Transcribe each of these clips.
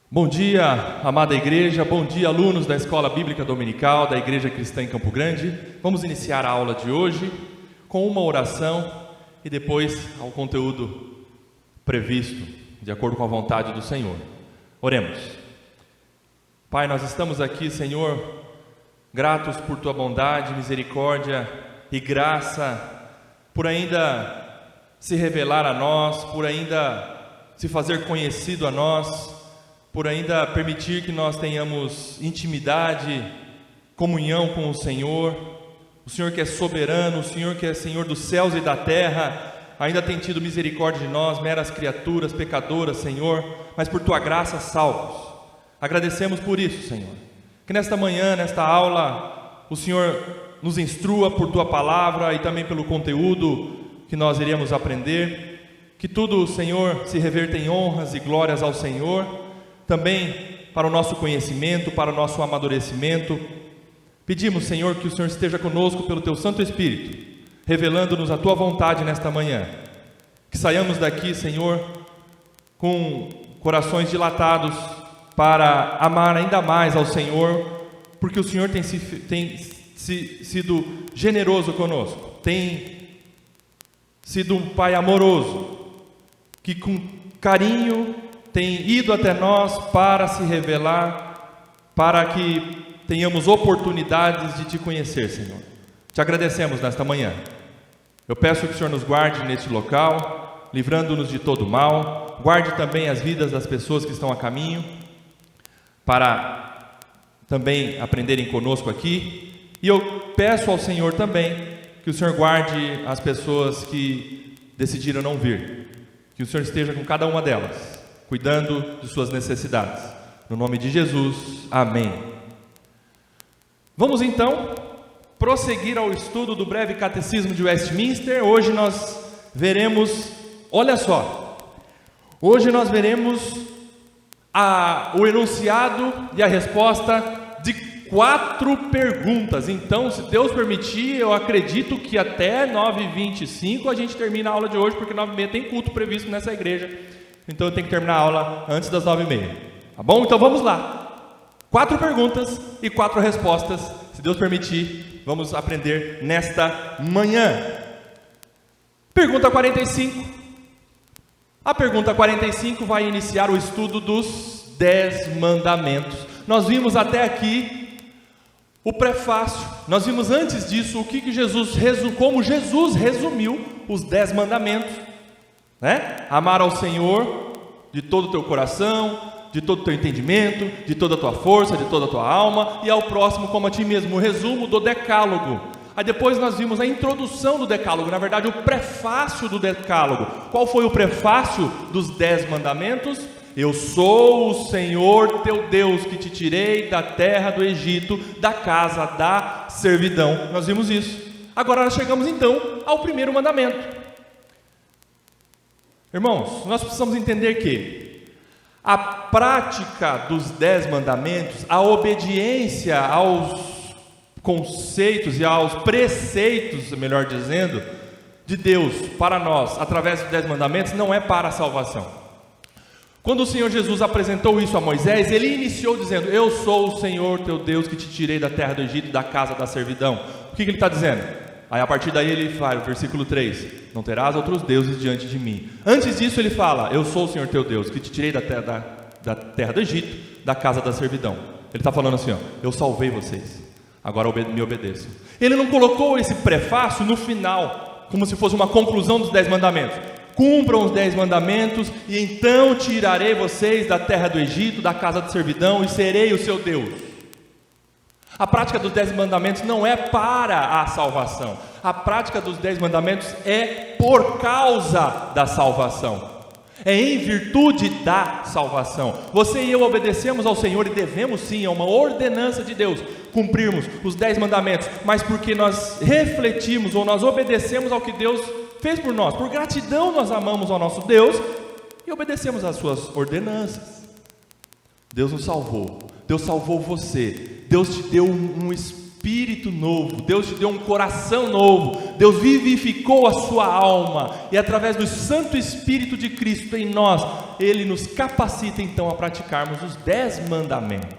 Bom dia, amada igreja, bom dia, alunos da Escola Bíblica Dominical da Igreja Cristã em Campo Grande. Vamos iniciar a aula de hoje com uma oração e depois ao conteúdo previsto, de acordo com a vontade do Senhor. Oremos. Pai, nós estamos aqui, Senhor, gratos por Tua bondade, misericórdia e graça, por ainda se revelar a nós, por ainda se fazer conhecido a nós, por ainda permitir que nós tenhamos intimidade, comunhão com o Senhor que é soberano, o Senhor que é Senhor dos céus e da terra, ainda tem tido misericórdia de nós, meras criaturas, pecadoras, Senhor, mas por Tua graça salvos. Agradecemos por isso, Senhor, que nesta manhã, nesta aula, o Senhor nos instrua por Tua palavra e também pelo conteúdo que nós iremos aprender, que tudo, Senhor, se reverta em honras e glórias ao Senhor, também para o nosso conhecimento, para o nosso amadurecimento. Pedimos, Senhor, que o Senhor esteja conosco pelo Teu Santo Espírito, revelando-nos a Tua vontade nesta manhã. Que saiamos daqui, Senhor, com corações dilatados para amar ainda mais ao Senhor, porque o Senhor tem sido generoso conosco, tem sido um Pai amoroso, que com carinho tem ido até nós para se revelar, para que tenhamos oportunidades de Te conhecer, Senhor. Te agradecemos nesta manhã. Eu peço que o Senhor nos guarde neste local, livrando-nos de todo mal. Guarde também as vidas das pessoas que estão a caminho, para também aprenderem conosco aqui. E eu peço ao Senhor também que o Senhor guarde as pessoas que decidiram não vir, que o Senhor esteja com cada uma delas, cuidando de suas necessidades. No nome de Jesus, amém. Vamos então prosseguir ao estudo do breve catecismo de Westminster. Hoje nós veremos, olha só, hoje nós veremos o enunciado e a resposta de 4 perguntas. Então, se Deus permitir, eu acredito que até 9h25 a gente termina a aula de hoje, porque 9h30 tem culto previsto nessa igreja. Então eu tenho que terminar a aula antes das 9h30, tá bom? Então vamos lá, 4 perguntas e 4 respostas, se Deus permitir, vamos aprender nesta manhã. Pergunta 45. A pergunta 45 vai iniciar o estudo dos 10 mandamentos. Nós vimos até aqui o prefácio, nós vimos antes disso como Jesus resumiu os 10 mandamentos, né? Amar ao Senhor de todo o teu coração, de todo o teu entendimento, de toda a tua força, de toda a tua alma, e ao próximo como a ti mesmo. O resumo do decálogo. Aí depois nós vimos a introdução do decálogo, na verdade o prefácio do decálogo. Qual foi o prefácio dos 10 mandamentos? Eu sou o Senhor teu Deus, que te tirei da terra do Egito, da casa da servidão. Nós vimos isso. Agora nós chegamos então ao primeiro mandamento. Irmãos, nós precisamos entender que a prática dos 10 mandamentos, a obediência aos conceitos e aos preceitos, melhor dizendo, de Deus para nós, através dos 10 mandamentos, não é para a salvação. Quando o Senhor Jesus apresentou isso a Moisés, Ele iniciou dizendo: eu sou o Senhor teu Deus, que te tirei da terra do Egito, da casa da servidão. O que Ele está dizendo? Aí a partir daí ele fala, versículo 3, não terás outros deuses diante de mim. Antes disso ele fala, eu sou o Senhor teu Deus, que te tirei da terra do Egito, da casa da servidão. Ele está falando assim, eu salvei vocês, agora me obedeçam. Ele não colocou esse prefácio no final, como se fosse uma conclusão dos 10 mandamentos. Cumpram os 10 mandamentos, e então tirarei vocês da terra do Egito, da casa da servidão, e serei o seu Deus. A prática dos 10 mandamentos não é para a salvação. A prática dos 10 mandamentos é por causa da salvação. É em virtude da salvação. Você e eu obedecemos ao Senhor e devemos sim, é uma ordenança de Deus, cumprirmos os 10 mandamentos, mas porque nós refletimos ou nós obedecemos ao que Deus fez por nós. Por gratidão nós amamos ao nosso Deus e obedecemos às suas ordenanças. Deus nos salvou. Deus salvou você. Deus te deu um espírito espírito novo, Deus te deu um coração novo, Deus vivificou a sua alma, e através do Santo Espírito de Cristo em nós, Ele nos capacita então a praticarmos os 10 mandamentos.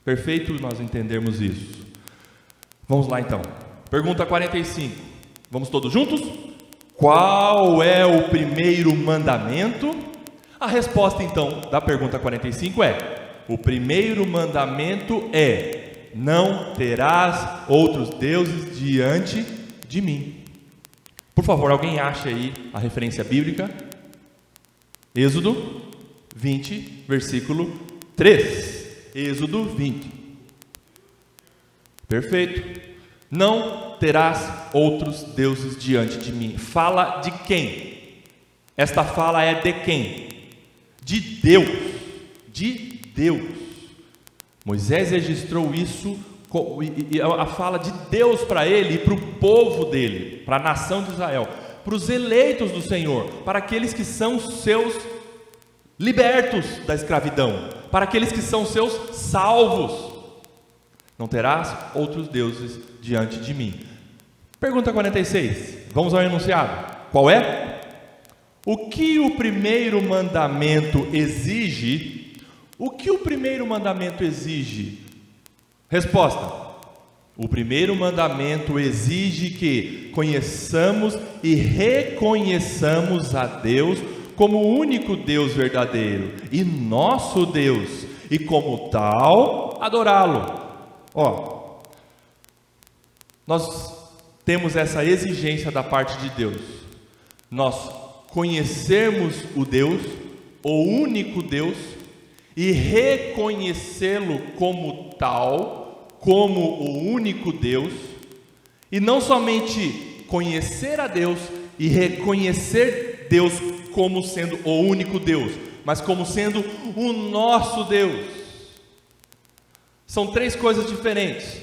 Perfeito nós entendermos isso. Vamos lá então, pergunta 45, vamos todos juntos? Qual é o primeiro mandamento? A resposta então da pergunta 45 é: o primeiro mandamento é: não terás outros deuses diante de mim. Por favor, alguém ache aí a referência bíblica? Êxodo 20, versículo 3. Êxodo 20. Perfeito. Não terás outros deuses diante de mim. Fala de quem? Esta fala é de quem? De Deus. De Deus. Moisés registrou isso, e a fala de Deus para ele e para o povo dele, para a nação de Israel, para os eleitos do Senhor, para aqueles que são seus libertos da escravidão, para aqueles que são seus salvos. Não terás outros deuses diante de mim. Pergunta 46, vamos ao enunciado. Qual é? O que o primeiro mandamento exige? O que o primeiro mandamento exige? Resposta: o primeiro mandamento exige que conheçamos e reconheçamos a Deus como o único Deus verdadeiro e nosso Deus, e como tal, adorá-lo. Nós temos essa exigência da parte de Deus, nós conhecermos o Deus, o único Deus, e reconhecê-lo como tal, como o único Deus, e não somente conhecer a Deus e reconhecer Deus como sendo o único Deus, mas como sendo o nosso Deus. São 3 coisas diferentes.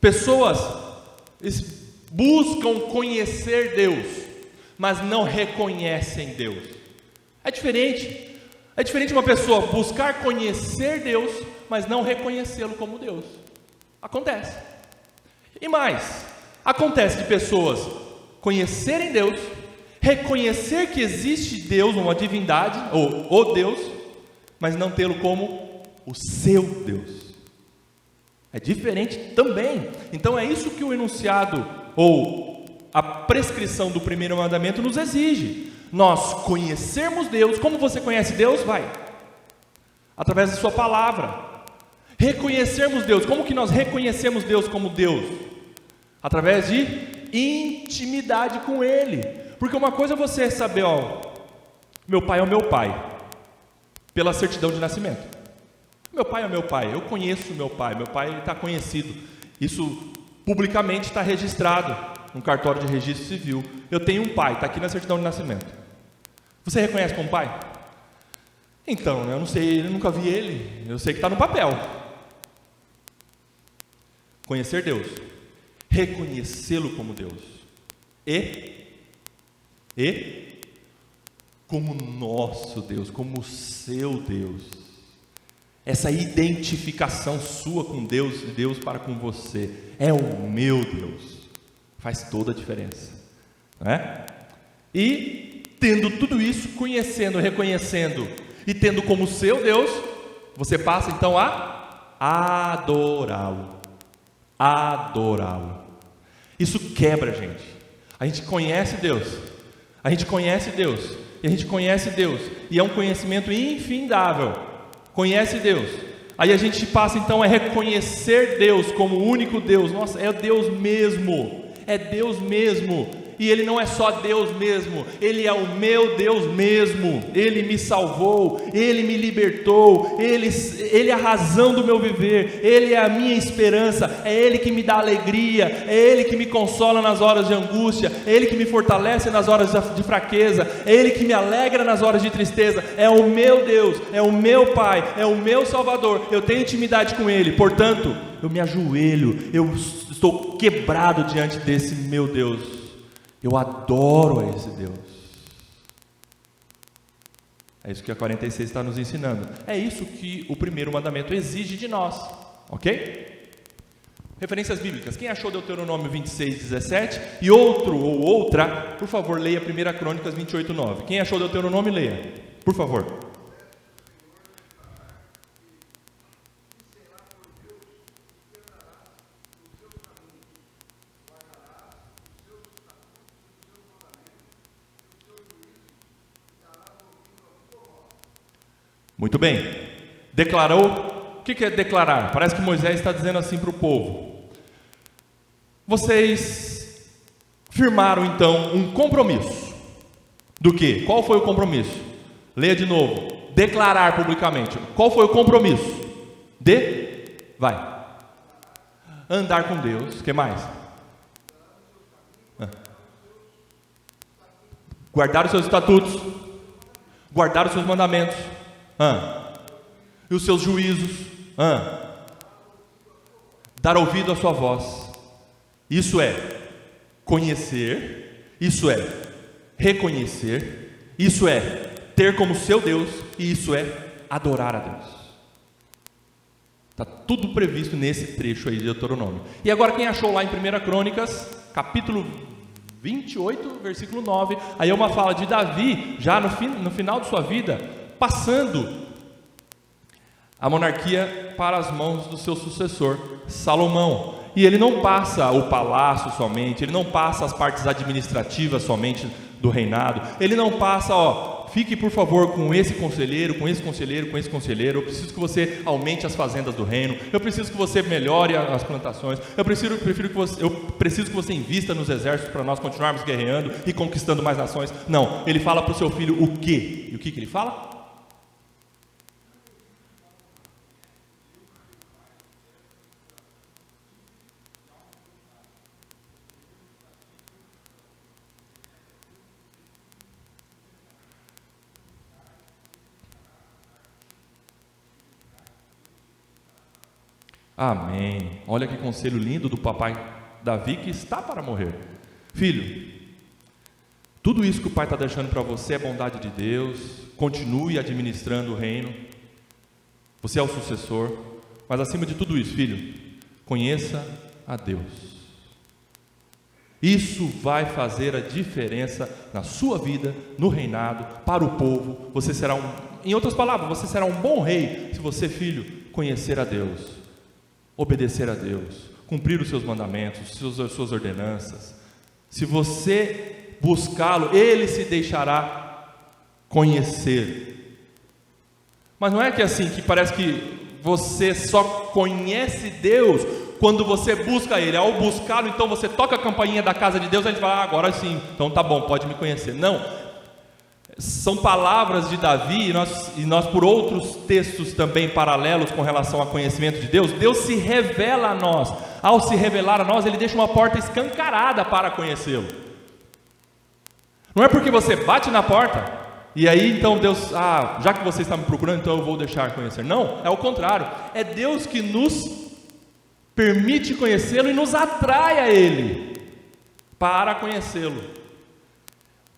Pessoas buscam conhecer Deus, mas não reconhecem Deus. É diferente. É diferente uma pessoa buscar conhecer Deus, mas não reconhecê-lo como Deus. Acontece. E mais, acontece de pessoas conhecerem Deus, reconhecer que existe Deus, uma divindade, ou o Deus, mas não tê-lo como o seu Deus. É diferente também. Então é isso que o enunciado, ou a prescrição do primeiro mandamento nos exige. Nós conhecermos Deus. Como você conhece Deus? Através da sua palavra. Reconhecermos Deus. Como que nós reconhecemos Deus como Deus? Através de intimidade com Ele. Porque uma coisa é você saber, meu pai é o meu pai, pela certidão de nascimento. Meu pai é meu pai, eu conheço meu pai está conhecido, isso publicamente está registrado no cartório de registro civil. Eu tenho um pai, está aqui na certidão de nascimento. Você reconhece como pai? Então, eu não sei, eu nunca vi ele, eu sei que está no papel. Conhecer Deus, reconhecê-lo como Deus, e como nosso Deus, como o seu Deus. Essa identificação sua com Deus e Deus para com você, é o meu Deus, faz toda a diferença, não é? E tendo tudo isso, conhecendo, reconhecendo e tendo como seu Deus, você passa então a adorá-lo. Adorá-lo. Isso quebra a gente. A gente conhece Deus, e a gente conhece Deus, e é um conhecimento infindável. Conhece Deus, aí a gente passa então a reconhecer Deus como o único Deus. Nossa, é Deus mesmo, e Ele não é só Deus mesmo, Ele é o meu Deus mesmo. Ele me salvou, Ele me libertou, Ele é a razão do meu viver, Ele é a minha esperança, é Ele que me dá alegria, é Ele que me consola nas horas de angústia, é Ele que me fortalece nas horas de fraqueza, é Ele que me alegra nas horas de tristeza. É o meu Deus, é o meu Pai, é o meu Salvador. Eu tenho intimidade com Ele, portanto eu me ajoelho, eu estou quebrado diante desse meu Deus. Eu adoro a esse Deus. É isso que a 46 está nos ensinando. É isso que o primeiro mandamento exige de nós, ok? Referências bíblicas. Quem achou Deuteronômio 26:17? E outro ou outra, por favor, leia 1 Crônicas 28:9. Quem achou Deuteronômio, leia, por favor. Muito bem. Declarou. O que é declarar? Parece que Moisés está dizendo assim para o povo: vocês firmaram então um compromisso. Do quê? Qual foi o compromisso? Leia de novo. Declarar publicamente. Qual foi o compromisso? Vai. Andar com Deus. O que mais? Guardar os seus estatutos. Guardar os seus mandamentos. E os seus juízos. Dar ouvido à sua voz. Isso é conhecer. Isso é reconhecer. Isso é ter como seu Deus. E isso é adorar a Deus. Está tudo previsto nesse trecho aí de Deuteronômio. E agora quem achou lá em 1 Crônicas, capítulo 28, versículo 9. Aí é uma fala de Davi, já no final de sua vida, passando a monarquia para as mãos do seu sucessor, Salomão. E ele não passa o palácio somente, ele não passa as partes administrativas somente do reinado, ele não passa, fique por favor com esse conselheiro, com esse conselheiro, com esse conselheiro, eu preciso que você aumente as fazendas do reino, eu preciso que você melhore as plantações, eu preciso que você invista nos exércitos para nós continuarmos guerreando e conquistando mais nações. Não, ele fala para o seu filho o quê? E o que ele fala? Amém. Olha que conselho lindo do papai Davi, que está para morrer. Filho, tudo isso que o pai está deixando para você é bondade de Deus. Continue administrando o reino. Você é o sucessor. Mas acima de tudo isso, filho, conheça a Deus. Isso vai fazer a diferença na sua vida, no reinado, para o povo. Você será em outras palavras, você será um bom rei se você, filho, conhecer a Deus, obedecer a Deus, cumprir os seus mandamentos, as suas ordenanças. Se você buscá-lo, ele se deixará conhecer. Mas não é que assim, que parece que você só conhece Deus quando você busca ele. Ao buscá-lo, então você toca a campainha da casa de Deus, a gente fala, agora sim, então tá bom, pode me conhecer. Não, são palavras de Davi, e nós por outros textos também paralelos com relação ao conhecimento de Deus. Deus se revela a nós. Ao se revelar a nós, ele deixa uma porta escancarada para conhecê-lo. Não é porque você bate na porta e aí então Deus, já que você está me procurando, então eu vou deixar conhecer. Não, é o contrário. É Deus que nos permite conhecê-lo e nos atrai a ele para conhecê-lo.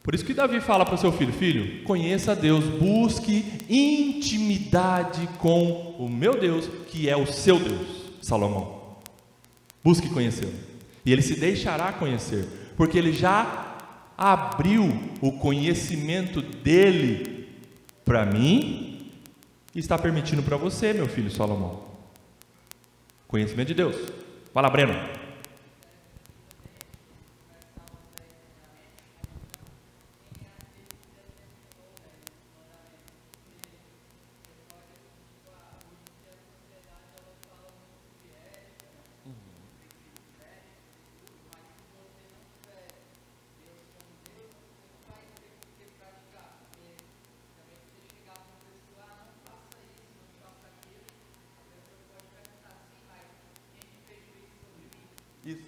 Por isso que Davi fala para o seu filho: filho, conheça a Deus, busque intimidade com o meu Deus, que é o seu Deus. Salomão, busque conhecê-lo, e ele se deixará conhecer, porque ele já abriu o conhecimento dele para mim, e está permitindo para você, meu filho Salomão, conhecimento de Deus. Fala, Breno. Isso.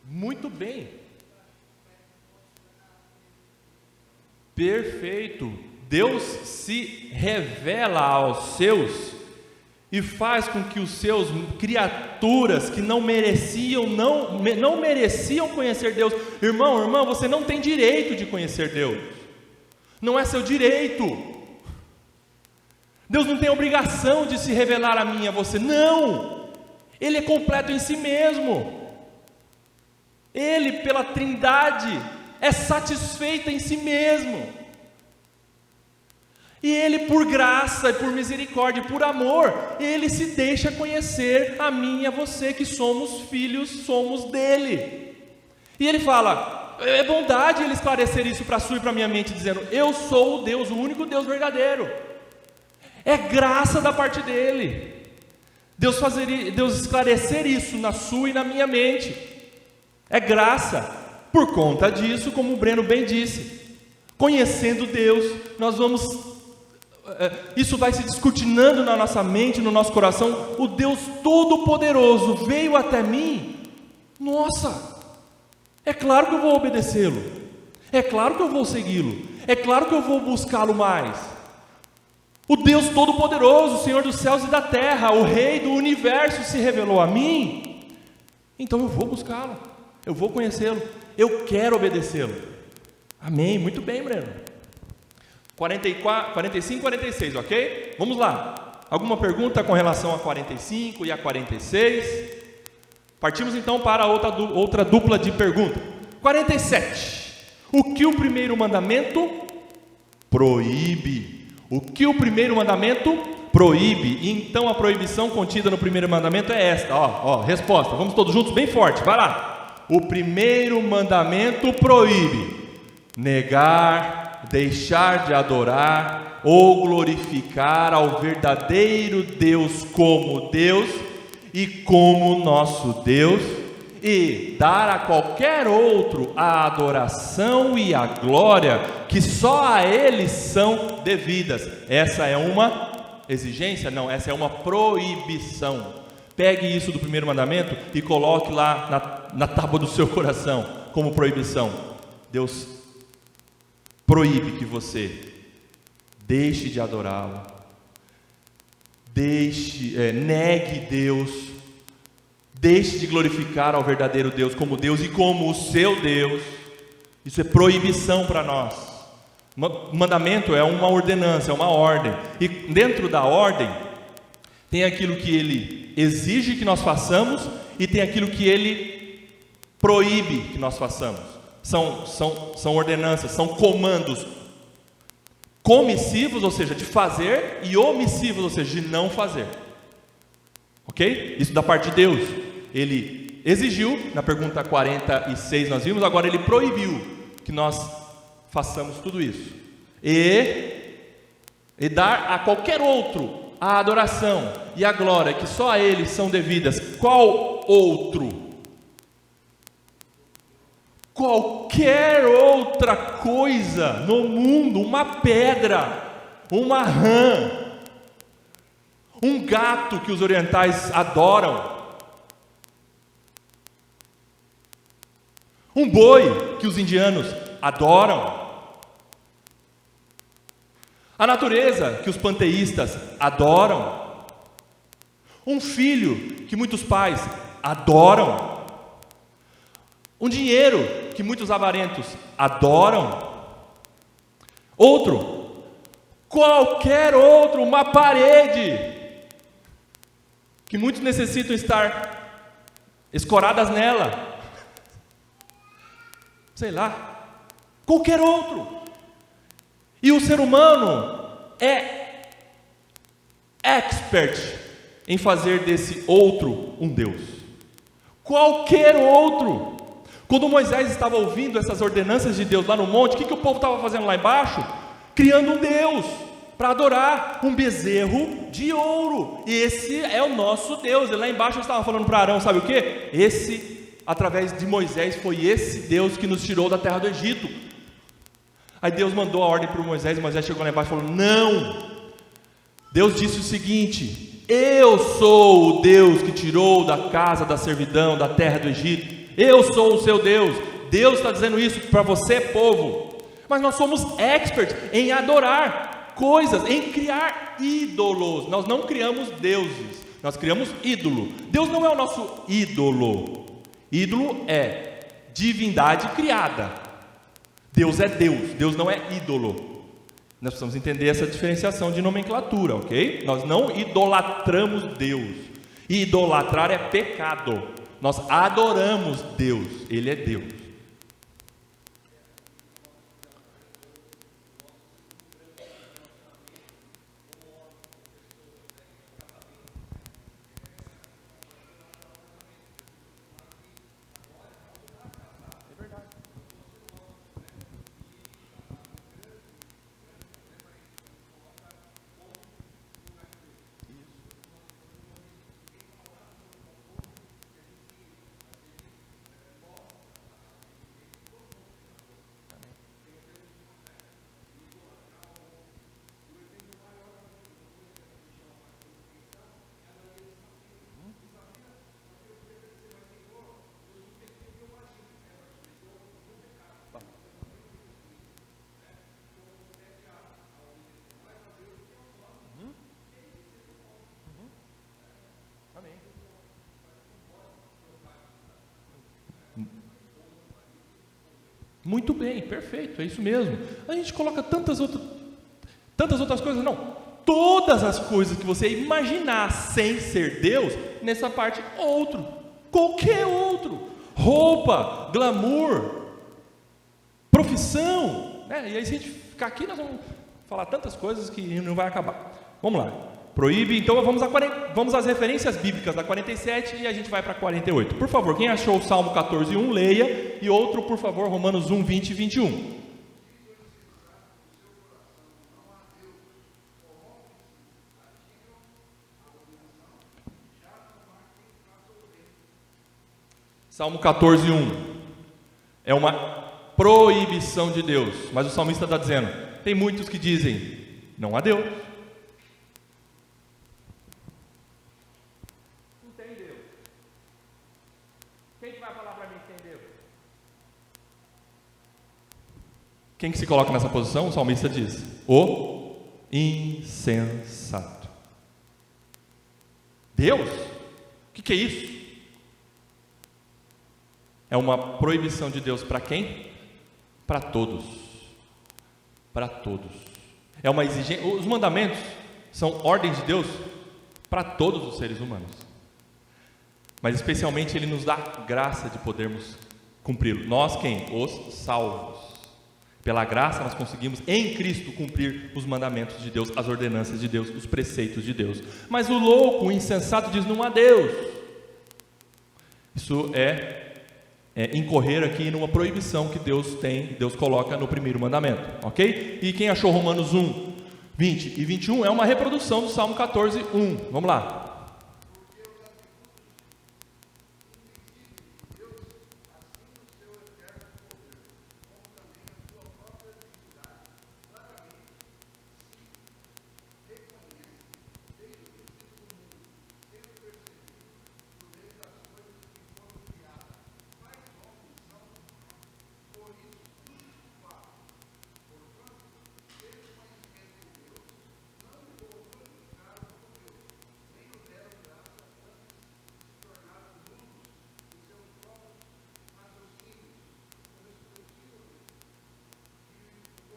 Muito bem. Perfeito. Deus se revela aos seus e faz com que os seus criaturas que não mereciam conhecer Deus. Irmão, irmã, você não tem direito de conhecer Deus. Não é seu direito. Deus não tem obrigação de se revelar a mim e a você. Não. Ele é completo em si mesmo. Ele, pela Trindade, é satisfeito em si mesmo. E Ele, por graça e por misericórdia e por amor, Ele se deixa conhecer a mim e a você, que somos filhos, somos dEle. E Ele fala, é bondade Ele esclarecer isso para a sua e para a minha mente, dizendo, eu sou o Deus, o único Deus verdadeiro. É graça da parte dEle. Deus esclarecer isso na sua e na minha mente. É graça. Por conta disso, como o Breno bem disse, conhecendo Deus, nós vamos... isso vai se descortinando na nossa mente, no nosso coração. O Deus Todo-Poderoso veio até mim. Nossa, é claro que eu vou obedecê-lo, é claro que eu vou segui-lo, é claro que eu vou buscá-lo mais. O Deus Todo-Poderoso, o Senhor dos céus e da terra, o Rei do universo se revelou a mim. Então eu vou buscá-lo, eu vou conhecê-lo, eu quero obedecê-lo. Amém, muito bem, Breno. 45, 46, ok? Vamos lá. Alguma pergunta com relação a 45 e a 46? Partimos então para outra dupla de pergunta. 47. O que o primeiro mandamento proíbe? O que o primeiro mandamento proíbe? E então a proibição contida no primeiro mandamento é esta. Resposta. Vamos todos juntos, bem forte. Vai lá. O primeiro mandamento proíbe negar, deixar de adorar ou glorificar ao verdadeiro Deus como Deus e como nosso Deus, e dar a qualquer outro a adoração e a glória que só a Ele são devidas. Essa é uma exigência? Não, essa é uma proibição. Pegue isso do primeiro mandamento e coloque lá na tábua do seu coração como proibição. Deus proíbe que você deixe de adorá-lo, negue Deus, deixe de glorificar ao verdadeiro Deus como Deus e como o seu Deus. Isso é proibição para nós. Mandamento é uma ordenança, é uma ordem, e dentro da ordem tem aquilo que Ele exige que nós façamos e tem aquilo que Ele proíbe que nós façamos. São ordenanças, são comandos comissivos, ou seja, de fazer, e omissivos, ou seja, de não fazer. Ok? Isso da parte de Deus. Ele exigiu, na pergunta 46 nós vimos, agora Ele proibiu que nós façamos tudo isso. E dar a qualquer outro a adoração e a glória que só a Ele são devidas. Qual outro? Qualquer outra coisa no mundo, uma pedra, uma rã, um gato que os orientais adoram, um boi que os indianos adoram, a natureza que os panteístas adoram, um filho que muitos pais adoram, um dinheiro que muitos avarentos adoram, qualquer outro, uma parede que muitos necessitam estar escoradas nela, sei lá, qualquer outro. E o ser humano é expert em fazer desse outro um Deus. Qualquer outro. Quando Moisés estava ouvindo essas ordenanças de Deus lá no monte, o que o povo estava fazendo lá embaixo? Criando um Deus para adorar, um bezerro de ouro. E esse é o nosso Deus. E lá embaixo eu estava falando para Arão, sabe o que? Através de Moisés, foi esse Deus que nos tirou da terra do Egito. Aí Deus mandou a ordem para Moisés, e Moisés chegou lá embaixo e falou, não. Deus disse o seguinte: eu sou o Deus que tirou da casa da servidão, da terra do Egito. Eu sou o seu Deus. Deus está dizendo isso para você, povo. Mas nós somos experts em adorar. coisas, em criar ídolos. Nós não criamos deuses, nós criamos ídolo. Deus não é o nosso ídolo. Ídolo é divindade criada. Deus é Deus, Deus não é ídolo. Nós precisamos entender essa diferenciação de nomenclatura, ok? Nós não idolatramos Deus. Idolatrar é pecado. Nós adoramos Deus, Ele é Deus. Muito bem, perfeito, é isso mesmo. A gente coloca tantas outras coisas, não. Todas as coisas que você imaginar sem ser Deus, nessa parte, outro, qualquer outro. Roupa, glamour, profissão, né? E aí se a gente ficar aqui, nós vamos falar tantas coisas que não vai acabar. Vamos lá. Proíbe, então vamos às referências bíblicas da 47 e a gente vai para 48. Por favor, quem achou o Salmo 14:1, leia, e outro, por favor, Romanos 1:20 e 21. Salmo 14:1 é uma proibição de Deus, mas o salmista está dizendo, tem muitos que dizem, não há Deus. Quem que se coloca nessa posição? O salmista diz, o insensato. Deus? O que é isso? É uma proibição de Deus para quem? Para todos. Para todos. É uma exigência. Os mandamentos são ordens de Deus para todos os seres humanos. Mas especialmente Ele nos dá graça de podermos cumpri-lo. Nós quem? Os salvos. Pela graça nós conseguimos em Cristo cumprir os mandamentos de Deus, as ordenanças de Deus, os preceitos de Deus. Mas o louco, o insensato diz, não há Deus. Isso é incorrer aqui numa proibição que Deus coloca no primeiro mandamento, ok? E quem achou Romanos 1:20 e 21 é uma reprodução do Salmo 14:1. Vamos lá.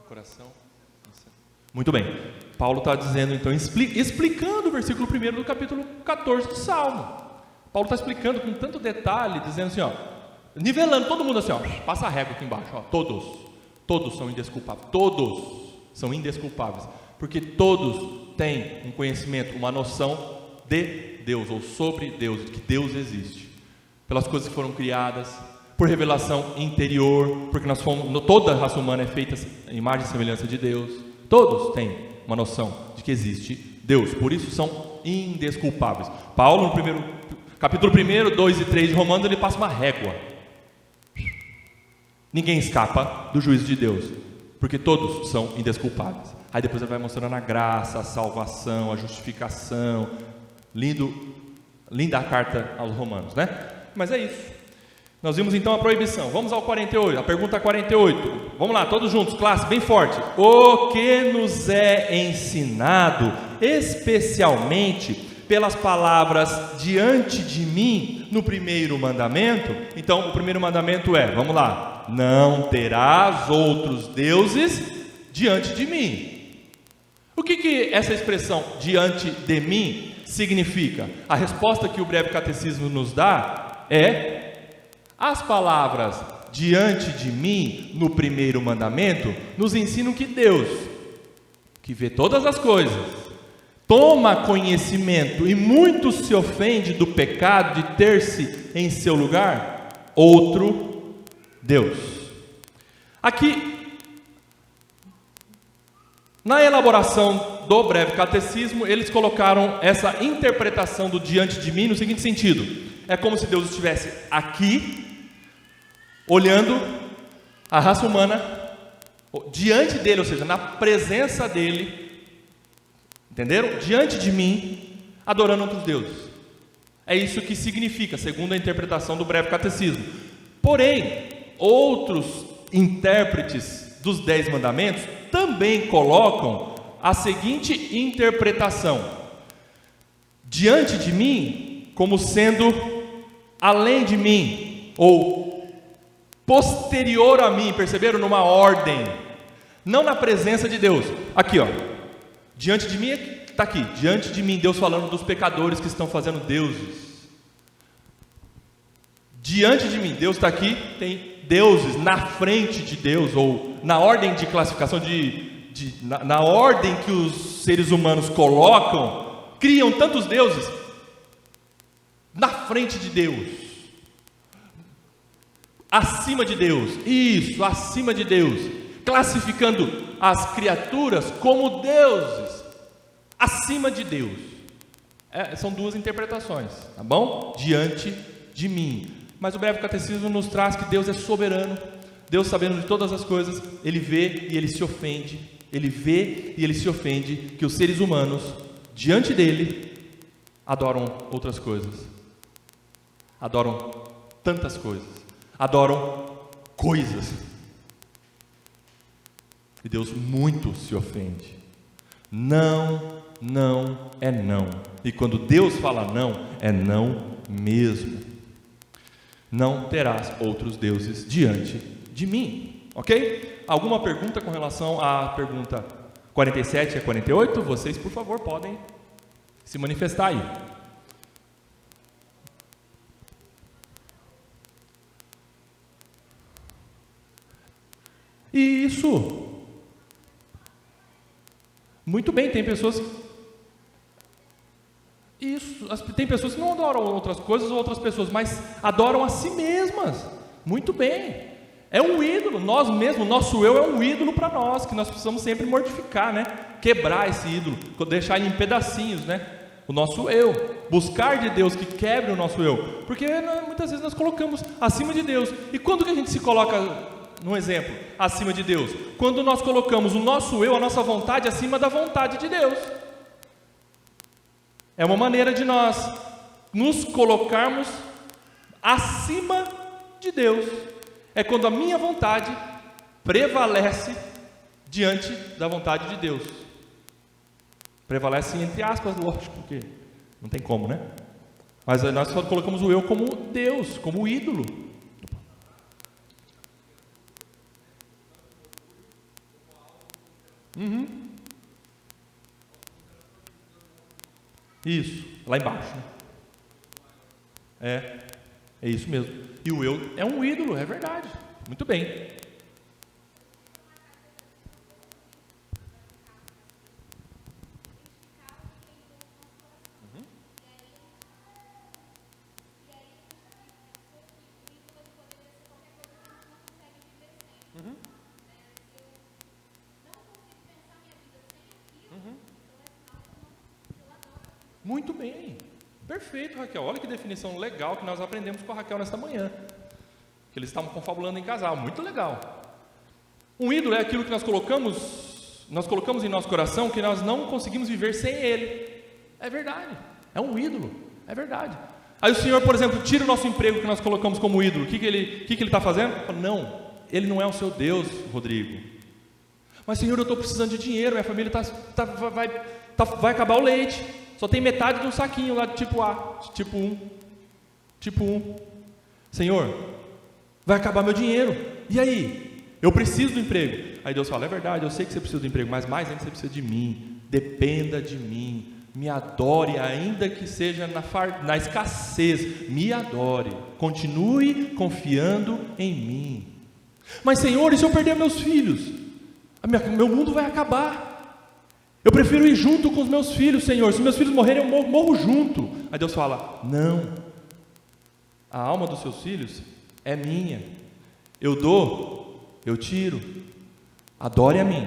Coração. Muito bem, Paulo está dizendo então, explicando o versículo 1 do capítulo 14 do Salmo. Paulo está explicando com tanto detalhe, dizendo assim, ó, nivelando todo mundo assim, ó, passa a régua aqui embaixo, ó, todos são indesculpáveis, todos são indesculpáveis, porque todos têm um conhecimento, uma noção de Deus, ou sobre Deus, de que Deus existe, pelas coisas que foram criadas, por revelação interior, porque toda a raça humana é feita em imagem e semelhança de Deus. Todos têm uma noção de que existe Deus, por isso são indesculpáveis. Paulo, no capítulo 1, 2 e 3 de Romanos, ele passa uma régua. Ninguém escapa do juízo de Deus, porque todos são indesculpáveis. Aí depois ele vai mostrando a graça, a salvação, a justificação. Linda a carta aos Romanos, né? Mas é isso. Nós vimos então a proibição. Vamos ao 48, a pergunta 48. Vamos lá, todos juntos, classe, bem forte. O que nos é ensinado, especialmente pelas palavras diante de mim, no primeiro mandamento? Então, o primeiro mandamento é, vamos lá, não terás outros deuses diante de mim. O que essa expressão diante de mim significa? A resposta que o breve catecismo nos dá é: as palavras diante de mim, no primeiro mandamento, nos ensinam que Deus, que vê todas as coisas, toma conhecimento e muito se ofende do pecado de ter-se em seu lugar outro Deus. Aqui, na elaboração do breve catecismo, eles colocaram essa interpretação do diante de mim no seguinte sentido: é como se Deus estivesse aqui, olhando a raça humana, diante dele, ou seja, na presença dele, entenderam? Diante de mim, adorando outros deuses. É isso que significa, segundo a interpretação do breve catecismo. Porém, outros intérpretes dos 10 mandamentos também colocam a seguinte interpretação: diante de mim, como sendo além de mim, ou posterior a mim, perceberam? Numa ordem, não na presença de Deus. Aqui, ó, diante de mim, está aqui, diante de mim, Deus falando dos pecadores que estão fazendo deuses. Diante de mim, Deus está aqui, tem deuses na frente de Deus, ou na ordem de classificação, na ordem que os seres humanos colocam, criam tantos deuses na frente de Deus, acima de Deus, isso, acima de Deus, classificando as criaturas como deuses, acima de Deus. São duas interpretações, tá bom? Diante de mim. Mas o breve catecismo nos traz que Deus é soberano, Deus sabendo de todas as coisas, Ele vê e Ele se ofende, Ele vê e Ele se ofende que os seres humanos, diante dEle, adoram outras coisas, adoram tantas coisas, adoram coisas, e Deus muito se ofende. Não, não é não, e quando Deus fala não, é não mesmo. Não terás outros deuses diante de mim, ok? Alguma pergunta com relação à pergunta 47 e 48? Vocês, por favor, podem se manifestar aí. Isso. Muito bem, tem pessoas que não adoram outras coisas ou outras pessoas, mas adoram a si mesmas. Muito bem. É um ídolo, nós mesmos, nosso eu é um ídolo para nós, que nós precisamos sempre mortificar, né? Quebrar esse ídolo, deixar ele em pedacinhos, né? O nosso eu, buscar de Deus que quebre o nosso eu, porque muitas vezes nós colocamos acima de Deus. E quando que a gente se coloca, num exemplo, acima de Deus? Quando nós colocamos o nosso eu, a nossa vontade, acima da vontade de Deus. É uma maneira de nós nos colocarmos acima de Deus. É quando a minha vontade prevalece diante da vontade de Deus. Prevalece entre aspas, lógico, porque não tem como, né? Mas nós só colocamos o eu como Deus, como ídolo. Isso, lá embaixo, né? É isso mesmo. E o eu é um ídolo, é verdade. Muito bem. Muito bem, perfeito, Raquel. Olha que definição legal que nós aprendemos com a Raquel nesta manhã, que eles estavam confabulando em casal. Muito legal. Um ídolo é aquilo que nós colocamos em nosso coração, que nós não conseguimos viver sem ele. É verdade, é um ídolo, é verdade. Aí o Senhor, por exemplo, tira o nosso emprego que nós colocamos como ídolo. O que ele está fazendo? Não, Ele não é o seu Deus, Rodrigo. Mas Senhor, eu estou precisando de dinheiro, minha família vai acabar o leite. Só tem metade de um saquinho lá de tipo A, tipo 1. Tipo 1. Senhor, vai acabar meu dinheiro. E aí? Eu preciso do emprego. Aí Deus fala, é verdade, eu sei que você precisa do emprego, mas mais ainda você precisa de mim. Dependa de mim. Me adore, ainda que seja na escassez. Me adore. Continue confiando em mim. Mas Senhor, e se eu perder meus filhos? Meu mundo vai acabar. Eu prefiro ir junto com os meus filhos, Senhor. Se meus filhos morrerem, eu morro junto. Aí Deus fala, não. A alma dos seus filhos é minha. Eu dou, eu tiro. Adore a mim.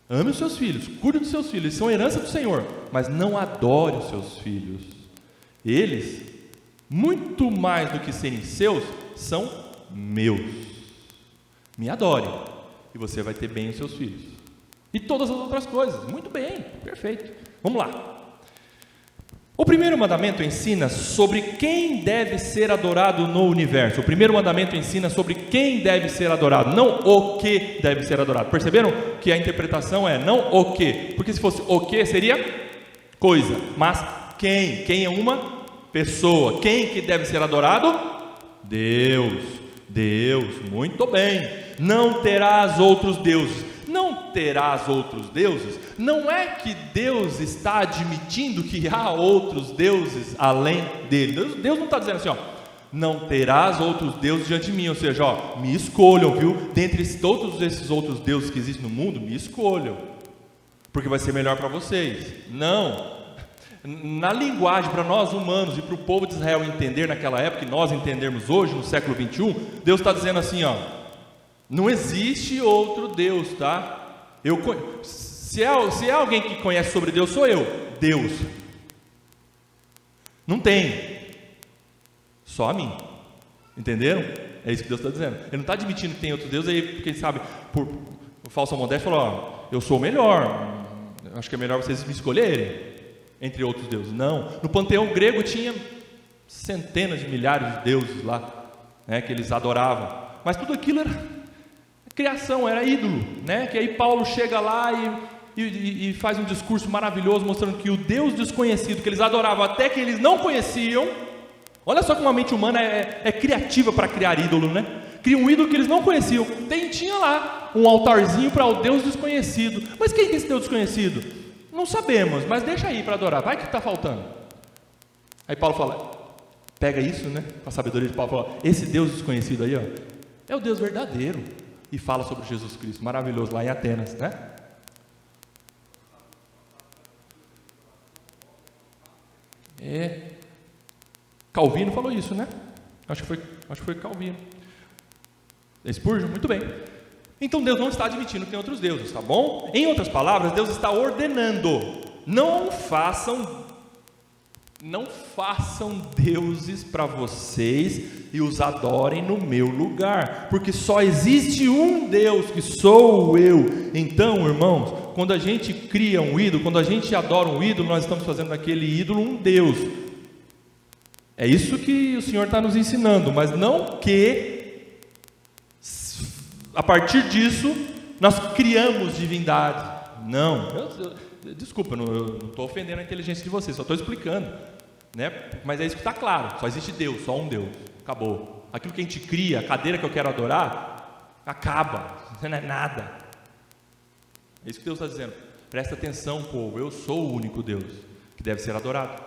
Ame os seus filhos, cuide dos seus filhos, eles são herança do Senhor, mas não adore os seus filhos. Eles, muito mais do que serem seus, são meus. Me adore, e você vai ter bem os seus filhos. E todas as outras coisas, muito bem, perfeito. Vamos lá. O primeiro mandamento ensina sobre quem deve ser adorado no universo. O primeiro mandamento ensina sobre quem deve ser adorado, não o que deve ser adorado. Perceberam que a interpretação é não o que, porque se fosse o que seria coisa, mas quem? Quem é uma pessoa. Quem que deve ser adorado? Deus. Deus, muito bem. Não terás outros deuses. Não terás outros deuses, não é que Deus está admitindo que há outros deuses além dele. Deus não está dizendo assim, não terás outros deuses diante de mim, ou seja, me escolham, viu? Dentre todos esses outros deuses que existem no mundo, me escolham, porque vai ser melhor para vocês. Não, na linguagem para nós humanos e para o povo de Israel entender naquela época, e nós entendermos hoje, no século 21, Deus está dizendo assim, não existe outro Deus, tá? Se é alguém que conhece sobre Deus, sou eu, Deus. Não tem. Só a mim. Entenderam? É isso que Deus está dizendo. Ele não está admitindo que tem outro Deus, aí, porque ele sabe, por falsa modéstia, falou, eu sou o melhor. Acho que é melhor vocês me escolherem entre outros deuses. Não. No panteão grego tinha centenas de milhares de deuses lá, que eles adoravam. Mas tudo aquilo era criação, era ídolo, que aí Paulo chega lá e faz um discurso maravilhoso, mostrando que o Deus desconhecido, que eles adoravam até que eles não conheciam, olha só como a mente humana é criativa para criar ídolo, cria um ídolo que eles não conheciam, tinha lá um altarzinho para o Deus desconhecido, mas quem é esse Deus desconhecido? Não sabemos, mas deixa aí para adorar, vai que está faltando. Aí Paulo fala, pega isso, com a sabedoria de Paulo, fala, esse Deus desconhecido aí, é o Deus verdadeiro. E fala sobre Jesus Cristo, maravilhoso, lá em Atenas, Calvino falou isso, Acho que foi Calvino. Spurgeon, muito bem. Então Deus não está admitindo que tem outros deuses, tá bom? Em outras palavras, Deus está ordenando, não façam deuses para vocês e os adorem no meu lugar, porque só existe um Deus, que sou eu. Então, irmãos, quando a gente cria um ídolo, quando a gente adora um ídolo, nós estamos fazendo daquele ídolo um Deus. É isso que o Senhor está nos ensinando, mas não que a partir disso nós criamos divindade. Não, desculpa, eu não estou ofendendo a inteligência de vocês, só estou explicando, mas é isso que está claro, só existe Deus, só um Deus, acabou. Aquilo que a gente cria, a cadeira que eu quero adorar, acaba, você não é nada. É isso que Deus está dizendo, presta atenção, povo, eu sou o único Deus que deve ser adorado.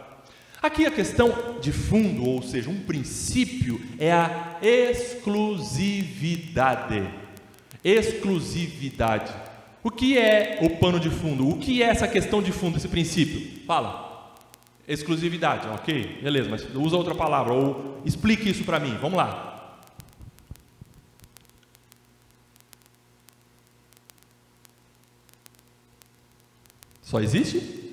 Aqui a questão de fundo, ou seja, um princípio, é a exclusividade. Exclusividade. O que é o pano de fundo? O que é essa questão de fundo, esse princípio? Fala. Exclusividade, ok? Beleza, mas usa outra palavra, ou explique isso para mim, vamos lá. Só existe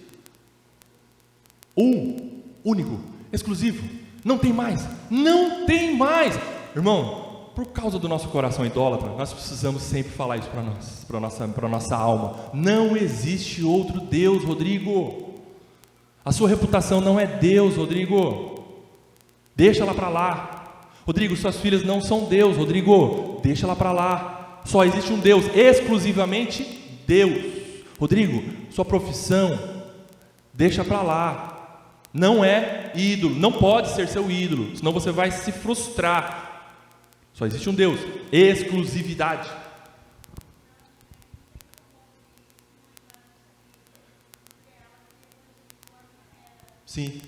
um único, exclusivo, não tem mais, não tem mais. Irmão, por causa do nosso coração idólatra, nós precisamos sempre falar isso para nós, para nossa alma. Não existe outro Deus, Rodrigo. A sua reputação não é Deus, Rodrigo. Deixa ela para lá. Rodrigo, suas filhas não são Deus. Rodrigo, deixa ela para lá. Só existe um Deus, exclusivamente Deus. Rodrigo, sua profissão, deixa para lá. Não é ídolo, não pode ser seu ídolo, senão você vai se frustrar. Só existe um Deus, exclusividade. Sim.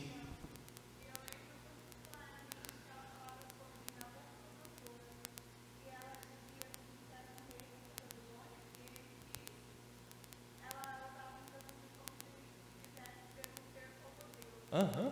Aham.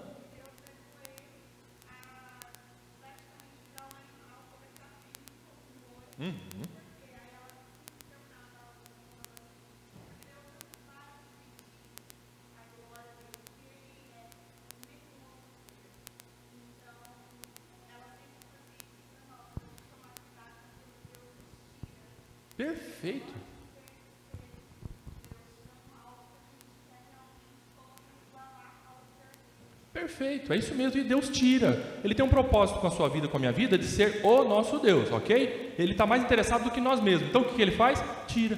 Perfeito. Perfeito, é isso mesmo, e Deus tira. Ele tem um propósito com a sua vida, com a minha vida, de ser o nosso Deus, ok? Ele está mais interessado do que nós mesmos. Então o que ele faz? Tira,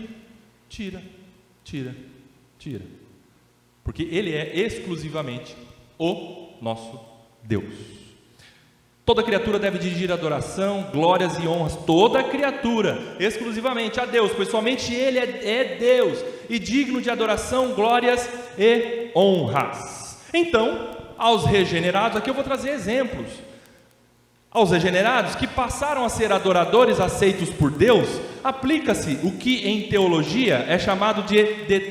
tira, tira, tira. Porque ele é exclusivamente o nosso Deus. Toda criatura deve dirigir adoração, glórias e honras. Toda criatura, exclusivamente a Deus, pois somente Ele é Deus, e digno de adoração, glórias e honras. Então, aos regenerados, aqui eu vou trazer exemplos. Aos regenerados que passaram a ser adoradores aceitos por Deus, aplica-se o que em teologia é chamado de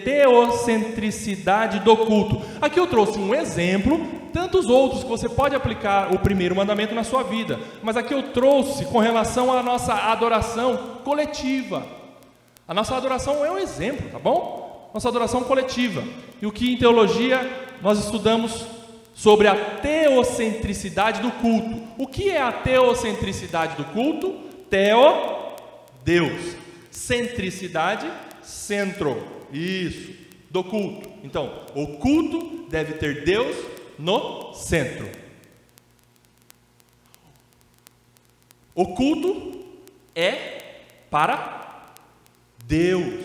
teocentricidade do culto. Aqui eu trouxe um exemplo, tantos outros que você pode aplicar o primeiro mandamento na sua vida, mas aqui eu trouxe com relação à nossa adoração coletiva. A nossa adoração é um exemplo, tá bom? Nossa adoração coletiva. E o que em teologia nós estudamos sobre a teocentricidade do culto. O que é a teocentricidade do culto? Teo, Deus. Centricidade, centro. Isso, do culto. Então, o culto deve ter Deus no centro. O culto é para Deus.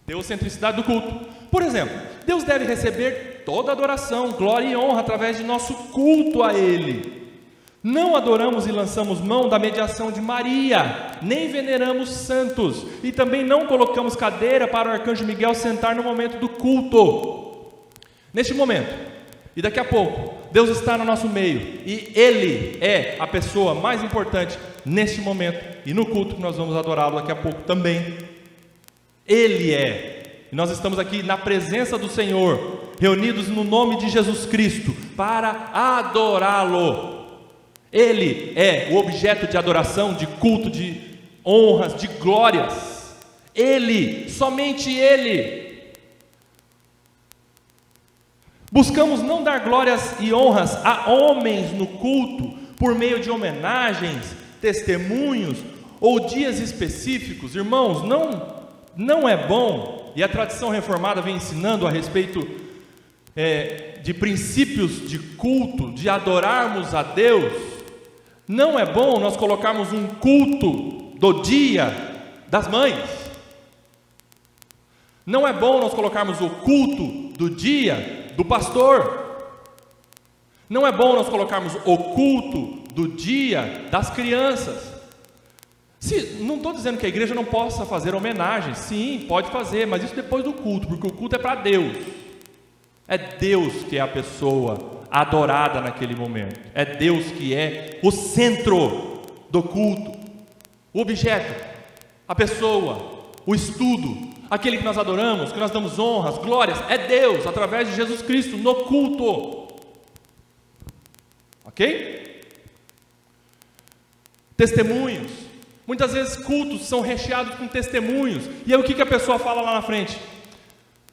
Teocentricidade do culto. Por exemplo, Deus deve receber toda adoração, glória e honra através de nosso culto a Ele. Não adoramos e lançamos mão da mediação de Maria, nem veneramos santos, e também não colocamos cadeira para o arcanjo Miguel sentar no momento do culto. Neste momento, e daqui a pouco, Deus está no nosso meio, e Ele é a pessoa mais importante neste momento, e no culto que nós vamos adorá-lo daqui a pouco também. Ele é. E nós estamos aqui na presença do Senhor, reunidos no nome de Jesus Cristo, para adorá-lo. Ele é o objeto de adoração, de culto, de honras, de glórias. Ele, somente Ele. Buscamos não dar glórias e honras a homens no culto, por meio de homenagens, testemunhos ou dias específicos. Irmãos, não é bom. E a tradição reformada vem ensinando a respeito de princípios de culto, de adorarmos a Deus. Não é bom nós colocarmos um culto do dia das mães. Não é bom nós colocarmos o culto do dia do pastor. Não é bom nós colocarmos o culto do dia das crianças. Não estou dizendo que a igreja não possa fazer homenagens. Sim, pode fazer, mas isso depois do culto, porque o culto é para Deus. É Deus que é a pessoa adorada naquele momento. É Deus que é o centro do culto. O objeto, a pessoa, o estudo, aquele que nós adoramos, que nós damos honras, glórias, é Deus, através de Jesus Cristo, no culto. Ok? Testemunhos. Muitas vezes cultos são recheados com testemunhos. E aí o que a pessoa fala lá na frente?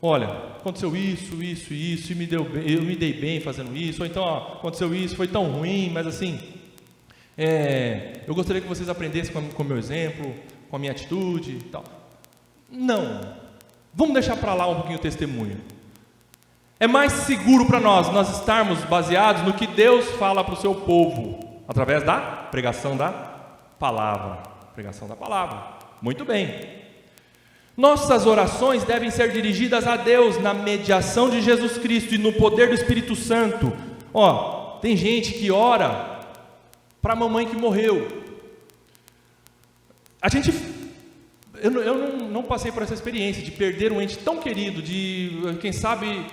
Olha, aconteceu isso, isso e isso, e eu me dei bem fazendo isso. Ou então, aconteceu isso, foi tão ruim, mas assim, eu gostaria que vocês aprendessem com o meu exemplo, com a minha atitude e tal. Não, vamos deixar para lá um pouquinho o testemunho. É mais seguro para nós estarmos baseados no que Deus fala para o seu povo, através da pregação da palavra. Pregação da palavra. Muito bem. Nossas orações devem ser dirigidas a Deus na mediação de Jesus Cristo e no poder do Espírito Santo. Tem gente que ora para a mamãe que morreu. Eu não passei por essa experiência de perder um ente tão querido, de, quem sabe,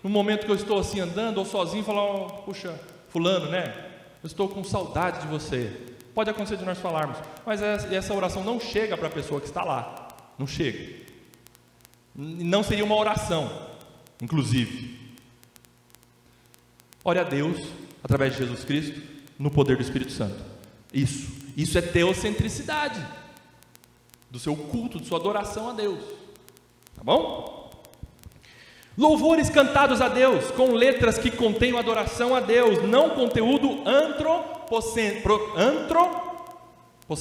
no momento que eu estou assim andando ou sozinho, falar, puxa, fulano, né? Eu estou com saudade de você. Pode acontecer de nós falarmos, mas essa oração não chega para a pessoa que está lá. Não chega. Não seria uma oração, inclusive. Ore a Deus, através de Jesus Cristo, no poder do Espírito Santo. Isso é teocentricidade, do seu culto, de sua adoração a Deus. Tá bom? Louvores cantados a Deus, com letras que contenham adoração a Deus, não conteúdo antropocêntrico. O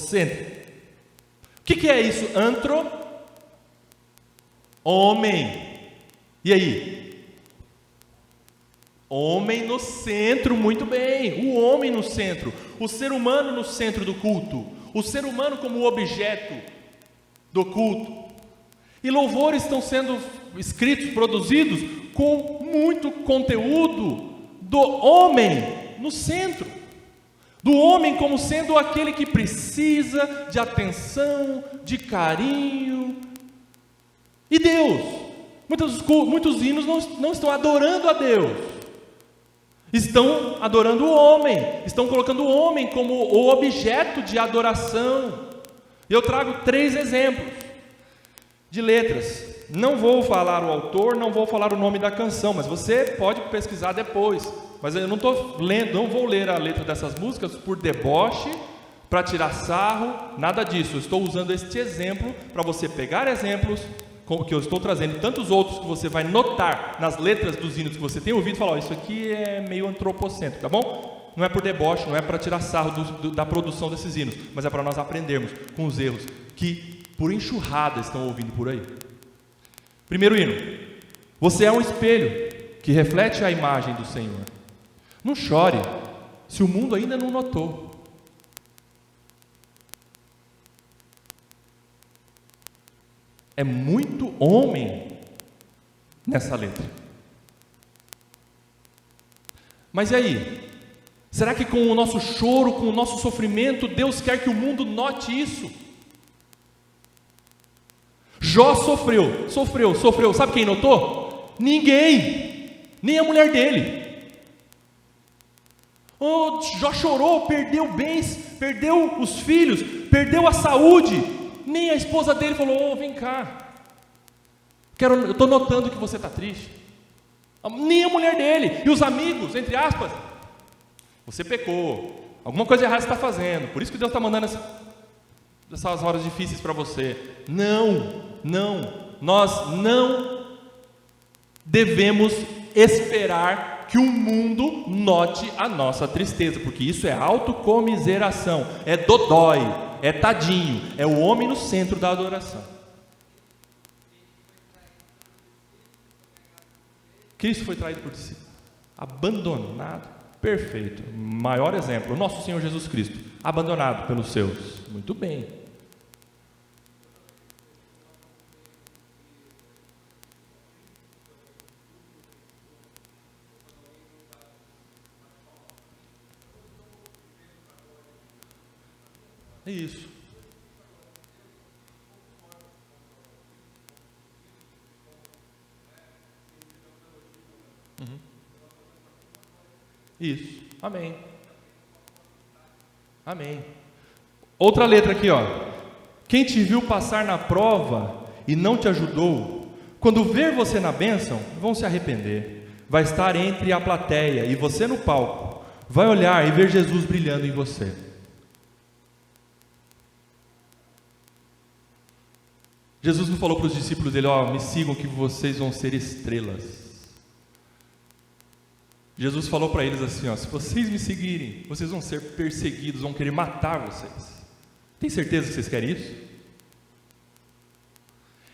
que é isso? Homem. E aí? Homem no centro, muito bem. O homem no centro. O ser humano no centro do culto. O ser humano como objeto do culto. E louvores estão sendo escritos, produzidos com muito conteúdo do homem no centro. Do homem como sendo aquele que precisa de atenção, de carinho. E Deus, muitos hinos não estão adorando a Deus, estão adorando o homem, estão colocando o homem como o objeto de adoração. E eu trago 3 exemplos de letras. Não vou falar o autor, não vou falar o nome da canção, mas você pode pesquisar depois. Mas eu não vou ler a letra dessas músicas por deboche, para tirar sarro, nada disso. Eu estou usando este exemplo para você pegar exemplos que eu estou trazendo, tantos outros que você vai notar nas letras dos hinos que você tem ouvido e falar, isso aqui é meio antropocêntrico, tá bom? Não é por deboche, não é para tirar sarro da produção desses hinos, mas é para nós aprendermos com os erros que por enxurrada estão ouvindo por aí. Primeiro hino: você é um espelho que reflete a imagem do Senhor. Não chore se o mundo ainda não notou. É muito homem nessa letra. Mas e aí? Será que com o nosso choro, com o nosso sofrimento, Deus quer que o mundo note isso? Jó sofreu. Sabe quem notou? Ninguém. Nem a mulher dele. Jó chorou, perdeu bens, perdeu os filhos, perdeu a saúde. Nem a esposa dele falou, vem cá, eu estou notando que você está triste. Nem a mulher dele, e os amigos, entre aspas, você pecou, alguma coisa errada você está fazendo, por isso que Deus está mandando essas horas difíceis para você. Não, nós não devemos esperar que o mundo note a nossa tristeza, porque isso é autocomiseração, é dodói, é tadinho, é o homem no centro da adoração. Cristo foi traído por si, abandonado, perfeito, maior exemplo, o nosso Senhor Jesus Cristo, abandonado pelos seus, muito bem. É isso. Isso. Amém. Outra letra aqui, Quem te viu passar na prova e não te ajudou, quando ver você na bênção, vão se arrepender. Vai estar entre a plateia e você no palco. Vai olhar e ver Jesus brilhando em você. Jesus não falou para os discípulos dele, me sigam que vocês vão ser estrelas. Jesus falou para eles assim, se vocês me seguirem, vocês vão ser perseguidos, vão querer matar vocês. Tem certeza que vocês querem isso?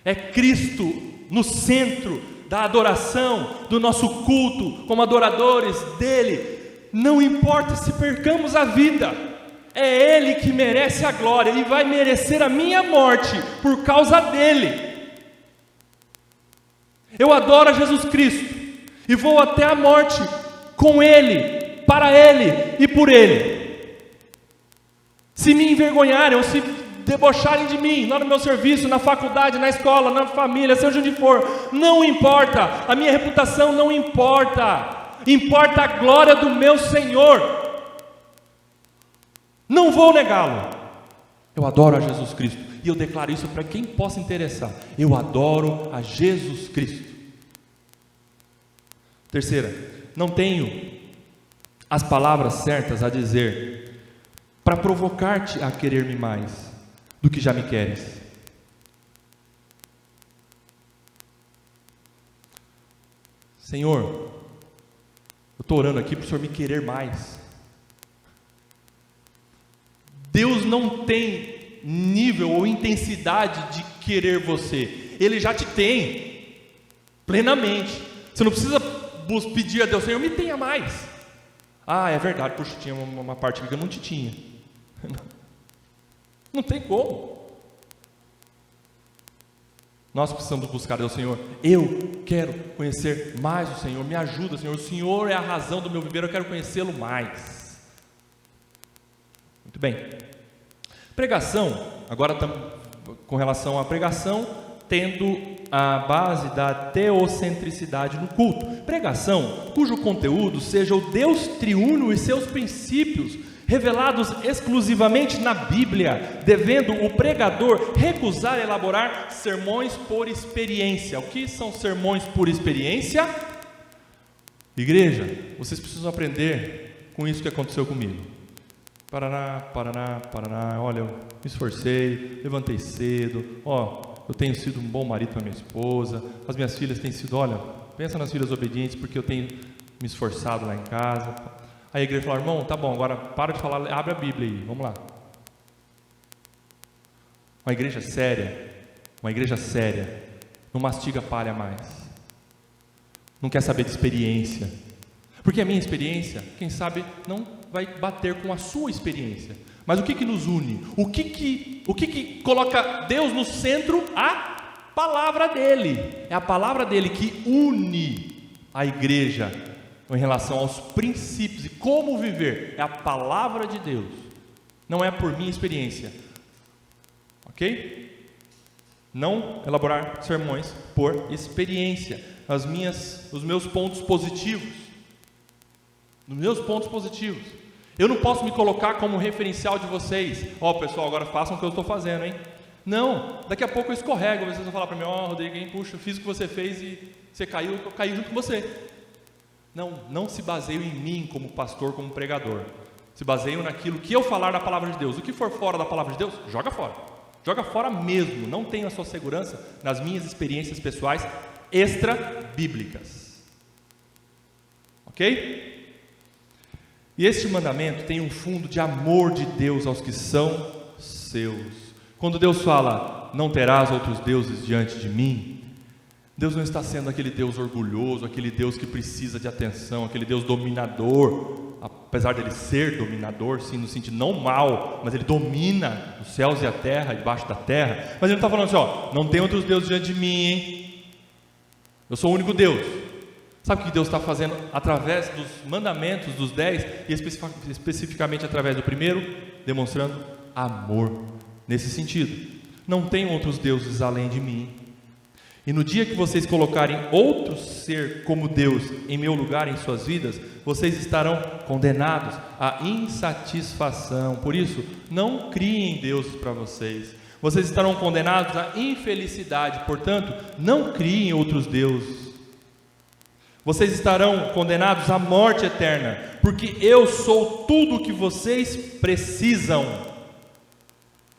É Cristo no centro da adoração, do nosso culto, como adoradores dele, não importa se percamos a vida, é Ele que merece a glória e vai merecer a minha morte por causa dele. Eu adoro a Jesus Cristo e vou até a morte com Ele, para Ele e por Ele. Se me envergonharem ou se debocharem de mim, lá no meu serviço, na faculdade, na escola, na família, seja onde for, não importa, a minha reputação não importa. Importa a glória do meu Senhor. Não vou negá-lo. Eu adoro a Jesus Cristo. E eu declaro isso para quem possa interessar. Eu adoro a Jesus Cristo. Terceira, não tenho as palavras certas a dizer para provocar-te a querer-me mais do que já me queres. Senhor, eu estou orando aqui para o Senhor me querer mais. Deus não tem nível ou intensidade de querer você. Ele já te tem plenamente. Você não precisa pedir a Deus, Senhor, me tenha mais. Ah, é verdade, puxa, tinha uma parte que eu não te tinha. Não tem como. Nós precisamos buscar Deus, Senhor. Eu quero conhecer mais o Senhor. Me ajuda, Senhor. O Senhor é a razão do meu viver. Eu quero conhecê-lo mais. Muito bem. Pregação. Agora, com relação à pregação, tendo a base da teocentricidade no culto. Pregação cujo conteúdo seja o Deus triuno e seus princípios revelados exclusivamente na Bíblia, devendo o pregador recusar elaborar sermões por experiência. O que são sermões por experiência? Igreja, vocês precisam aprender com isso que aconteceu comigo. Paraná, Paraná, Paraná, olha, eu me esforcei, levantei cedo, eu tenho sido um bom marido para minha esposa, as minhas filhas têm sido, olha, pensa nas filhas obedientes, porque eu tenho me esforçado lá em casa. Aí a igreja falou, irmão, tá bom, agora para de falar, abre a Bíblia aí, vamos lá. Uma igreja séria, não mastiga palha mais, não quer saber de experiência, porque a minha experiência, quem sabe, não vai bater com a sua experiência. Mas o que nos une? O que coloca Deus no centro? A palavra dele. É a palavra dele que une a igreja em relação aos princípios e como viver. É a palavra de Deus. Não é por minha experiência. Ok? Não elaborar sermões por experiência. Os meus pontos positivos. Os meus pontos positivos. Eu não posso me colocar como referencial de vocês. Pessoal, agora façam o que eu estou fazendo, hein? Não, daqui a pouco eu escorrego. Vocês vão falar para mim, Rodrigo, hein? Puxa, eu fiz o que você fez e você caiu, eu caí junto com você. Não se baseio em mim como pastor, como pregador. Se baseio naquilo que eu falar da palavra de Deus. O que for fora da palavra de Deus, joga fora. Joga fora mesmo. Não tenho a sua segurança nas minhas experiências pessoais extra-bíblicas. Ok? E este mandamento tem um fundo de amor de Deus aos que são seus. Quando Deus fala, não terás outros deuses diante de mim, Deus não está sendo aquele Deus orgulhoso, aquele Deus que precisa de atenção, aquele Deus dominador, apesar dele ser dominador, sim, no sentido não mal, mas ele domina os céus e a terra, debaixo da terra. Mas ele não está falando assim, não tem outros deuses diante de mim, hein? Eu sou o único Deus. Sabe o que Deus está fazendo através dos mandamentos, dos 10, e especificamente através do primeiro? Demonstrando amor, nesse sentido. Não tem outros deuses além de mim. E no dia que vocês colocarem outro ser como Deus em meu lugar em suas vidas, vocês estarão condenados à insatisfação. Por isso, não criem deuses para vocês. Vocês estarão condenados à infelicidade. Portanto, não criem outros deuses. Vocês estarão condenados à morte eterna, porque eu sou tudo o que vocês precisam.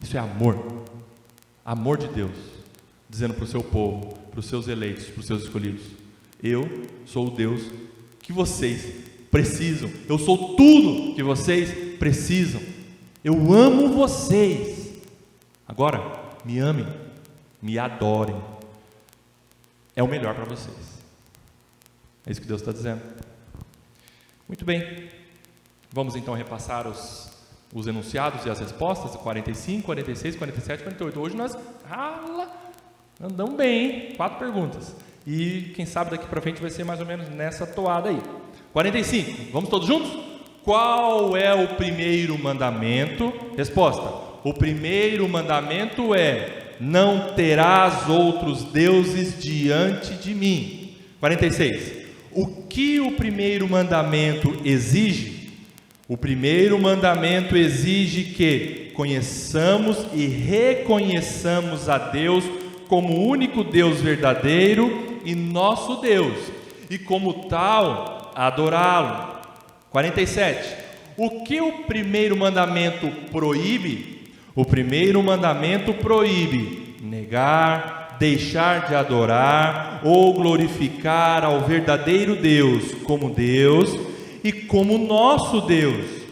Isso é amor. Amor de Deus, dizendo para o seu povo, para os seus eleitos, para os seus escolhidos: eu sou o Deus que vocês precisam. Eu sou tudo que vocês precisam. Eu amo vocês. Agora, me amem, me adorem. É o melhor para vocês. É isso que Deus está dizendo. Muito bem. Vamos então repassar os enunciados e as respostas, 45, 46, 47, 48. Hoje nós andamos bem, hein? 4 perguntas. E quem sabe daqui para frente vai ser mais ou menos nessa toada aí. 45, vamos todos juntos? Qual é o primeiro mandamento? Resposta: o primeiro mandamento é: não terás outros deuses diante de mim. 46, o que o primeiro mandamento exige? O primeiro mandamento exige que conheçamos e reconheçamos a Deus como o único Deus verdadeiro e nosso Deus, e como tal, adorá-lo. 47. O que o primeiro mandamento proíbe? O primeiro mandamento proíbe negar, deixar de adorar ou glorificar ao verdadeiro Deus e como nosso Deus,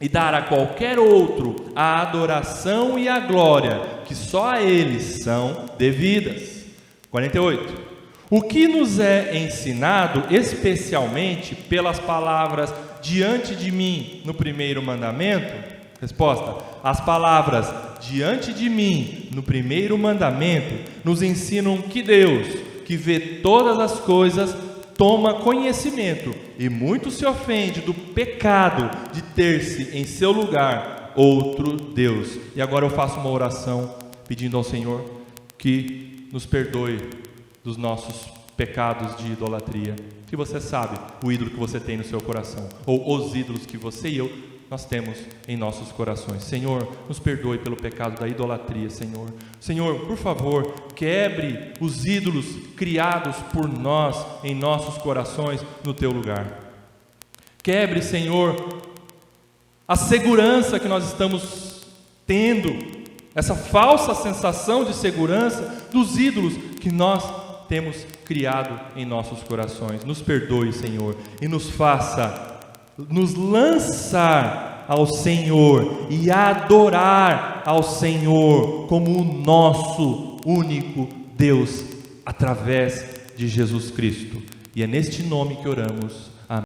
e dar a qualquer outro a adoração e a glória que só a eles são devidas. 48. O que nos é ensinado especialmente pelas palavras diante de mim no primeiro mandamento? Resposta: as palavras diante de mim no primeiro mandamento nos ensinam que Deus, que vê todas as coisas, toma conhecimento e muito se ofende do pecado de ter-se em seu lugar outro Deus. E agora eu faço uma oração pedindo ao Senhor que nos perdoe dos nossos pecados de idolatria. Que você sabe o ídolo que você tem no seu coração, ou os ídolos que você e eu nós temos em nossos corações. Senhor, nos perdoe pelo pecado da idolatria, Senhor. Senhor, por favor, quebre os ídolos criados por nós em nossos corações no teu lugar. Quebre, Senhor, a segurança que nós estamos tendo, essa falsa sensação de segurança dos ídolos que nós temos criado em nossos corações. Nos perdoe, Senhor, e nos faça nos lançar ao Senhor e adorar ao Senhor como o nosso único Deus, através de Jesus Cristo. E é neste nome que oramos. Amém.